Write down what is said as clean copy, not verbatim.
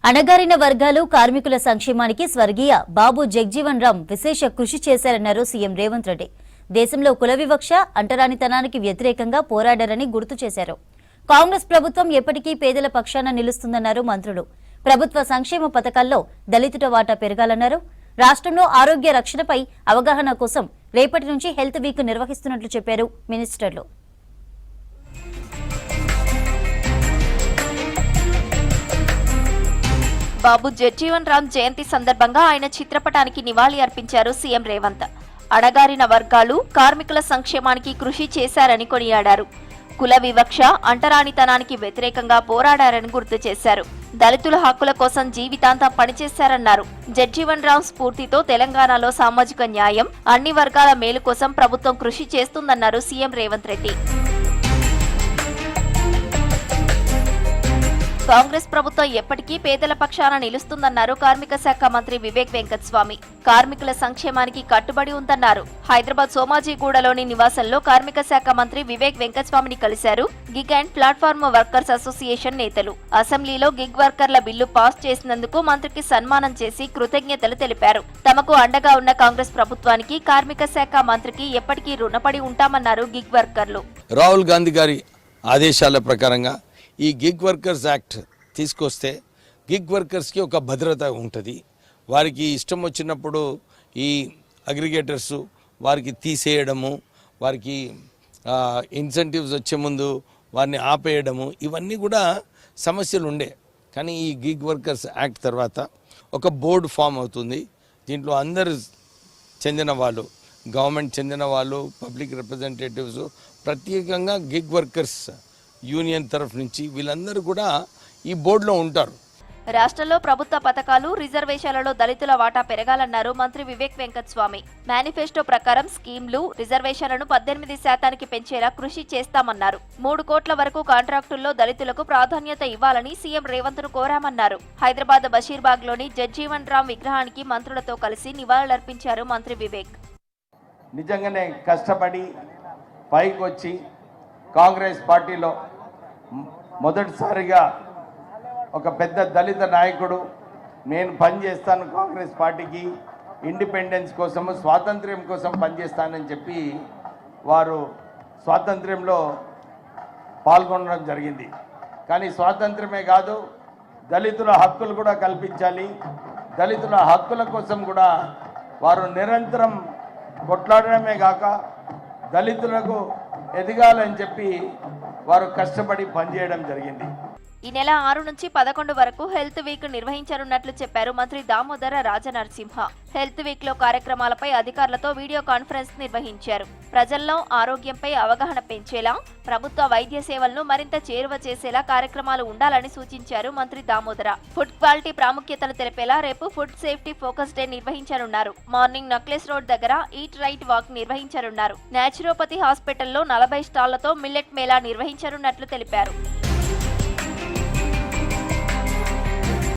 అణగారిన వర్గాలు కార్మికుల సంక్షేమానికి స్వర్గీయ బాబు జగ్జీవన్ రామ్ విశేష కృషి చేశారన్నారు సీఎం రేవంత్ రెడ్డి. దేశంలో కుల వివక్ష, అంటరానితనానికి వ్యతిరేకంగా పోరాడారని గుర్తు చేశారు. కాంగ్రెస్ ప్రభుత్వం ఎప్పటికీ పేదల పక్షాన నిలుస్తుందన్నారు మంత్రులు. ప్రభుత్వ సంక్షేమ పథకాల్లో దళితుల వాటా పెరగాలన్నారు. రాష్ట్రంలో ఆరోగ్య రక్షణపై అవగాహన కోసం రేపటి నుంచి హెల్త్ వీక్ నిర్వహిస్తున్నట్లు చెప్పారు మినిస్టర్లు. బాబు జగ్జీవన్ రామ్ జయంతి సందర్భంగా ఆయన చిత్రపటానికి నివాళి అర్పించారు సీఎం రేవంత్. అణగారిన వర్గాలు కార్మికుల సంక్షేమానికి కృషి చేశారని కొనియాడారు. కుల వివక్ష, అంటరానితనానికి వ్యతిరేకంగా పోరాడారని గుర్తు చేశారు. దళితుల హక్కుల కోసం జీవితాంతం పనిచేశారన్నారు. జగ్జీవన్ రామ్ స్ఫూర్తితో తెలంగాణలో సామాజిక న్యాయం, అన్ని వర్గాల మేలు కోసం ప్రభుత్వం కృషి చేస్తుందన్నారు సీఎం రేవంత్ రెడ్డి. కాంగ్రెస్ ప్రభుత్వం ఎప్పటికీ పేదల పక్షాన నిలుస్తుందన్నారు కార్మిక శాఖ మంత్రి వివేక్ వెంకటస్వామి. కార్మికుల సంక్షేమానికి కట్టుబడి ఉందన్నారు. హైదరాబాద్ సోమాజిగూడలోని నివాసంలో కార్మిక శాఖ మంత్రి వివేక్ వెంకటస్వామిని కలిశారు gig and platform workers association నేతలు. అసెంబ్లీలో గిగ్ వర్కర్ల బిల్లు పాస్ చేసినందుకు మంత్రికి సన్మానం చేసి కృతజ్ఞతలు తెలిపారు. తమకు అండగా ఉన్న కాంగ్రెస్ ప్రభుత్వానికి కార్మిక శాఖ మంత్రికి ఎప్పటికీ రుణపడి ఉంటామన్నారు గిగ్ వర్కర్లు. రాహుల్ గాంధీ గారి ఆదేశాల ప్రకారంగా ఈ గిగ్ వర్కర్స్ యాక్ట్ తీసుకొస్తే గిగ్ వర్కర్స్కి ఒక భద్రత ఉంటుంది. వారికి ఇష్టం వచ్చినప్పుడు ఈ అగ్రిగేటర్స్ వారికి తీసేయడము, వారికి ఇన్సెంటివ్స్ వచ్చే ముందు వారిని ఆపేయడము, ఇవన్నీ కూడా సమస్యలు ఉండే. కానీ ఈ గిగ్ వర్కర్స్ యాక్ట్ తర్వాత ఒక బోర్డు ఫామ్ అవుతుంది. దీంట్లో అందరు చెందిన వాళ్ళు, గవర్నమెంట్ చెందిన వాళ్ళు, పబ్లిక్ రిప్రజెంటేటివ్స్, ప్రత్యేకంగా గిగ్ వర్కర్స్ యూనియన్ తరఫు నుంచి వీళ్ళందరూ కూడా ఈ బోర్డులో ఉంటారు. రాష్ట్రంలో ప్రభుత్వ పథకాలు, రిజర్వేషన్లలో దళితుల వాటా పెరగాలన్నారు మంత్రి వివేక్ వెంకటస్వామి. మేనిఫెస్టో ప్రకారం స్కీమ్లు, రిజర్వేషన్లను 18% పెంచేలా కృషి చేస్తామన్నారు. 3 కోట్ల వరకు కాంట్రాక్టుల్లో దళితులకు ప్రాధాన్యత ఇవ్వాలని సీఎం రేవంత్ ను కోరామన్నారు. హైదరాబాద్ బషీర్బాగ్లోని జగ్జీవన్ రామ్ విగ్రహానికి మంత్రులతో కలిసి నివాళులర్పించారు మంత్రి వివేక్. నిజంగానే కష్టపడి పైకి వచ్చి కాంగ్రెస్ పార్టీలో మొదటిసారిగా ఒక పెద్ద దళిత నాయకుడు, నేను పనిచేస్తాను కాంగ్రెస్ పార్టీకి, ఇండిపెండెన్స్ కోసము, స్వాతంత్ర్యం కోసం పనిచేస్తానని చెప్పి వారు స్వాతంత్ర్యంలో పాల్గొనడం జరిగింది. కానీ స్వాతంత్ర్యమే కాదు, దళితుల హక్కులు కూడా కల్పించాలి. దళితుల హక్కుల కోసం కూడా వారు నిరంతరం కొట్లాడడమే కాక దళితులకు ఎదగాలని చెప్పి వారు కష్టపడి పనిచేయడం జరిగింది. ఈ నెల 6 నుంచి 11 వరకు హెల్త్ వీక్ నిర్వహించనున్నట్లు చెప్పారు మంత్రి దామోదర రాజనరసింహ. హెల్త్ వీక్ లో కార్యక్రమాలపై అధికారులతో వీడియో కాన్ఫరెన్స్ నిర్వహించారు. ప్రజల్లో ఆరోగ్యంపై అవగాహన పెంచేలా, ప్రభుత్వ వైద్య సేవలను మరింత చేరువ చేసేలా కార్యక్రమాలు ఉండాలని సూచించారు మంత్రి దామోదర. ఫుడ్ క్వాలిటీ ప్రాముఖ్యతను తెలిపేలా రేపు ఫుడ్ సేఫ్టీ ఫోకస్ డే నిర్వహించనున్నారు. మార్నింగ్ నక్లెస్ రోడ్ దగ్గర ఈట్ రైట్ వాక్ నిర్వహించనున్నారు. న్యాచురోపతి హాస్పిటల్లో 40 స్టాళ్లతో మిల్లెట్ మేళా నిర్వహించనున్నట్లు తెలిపారు.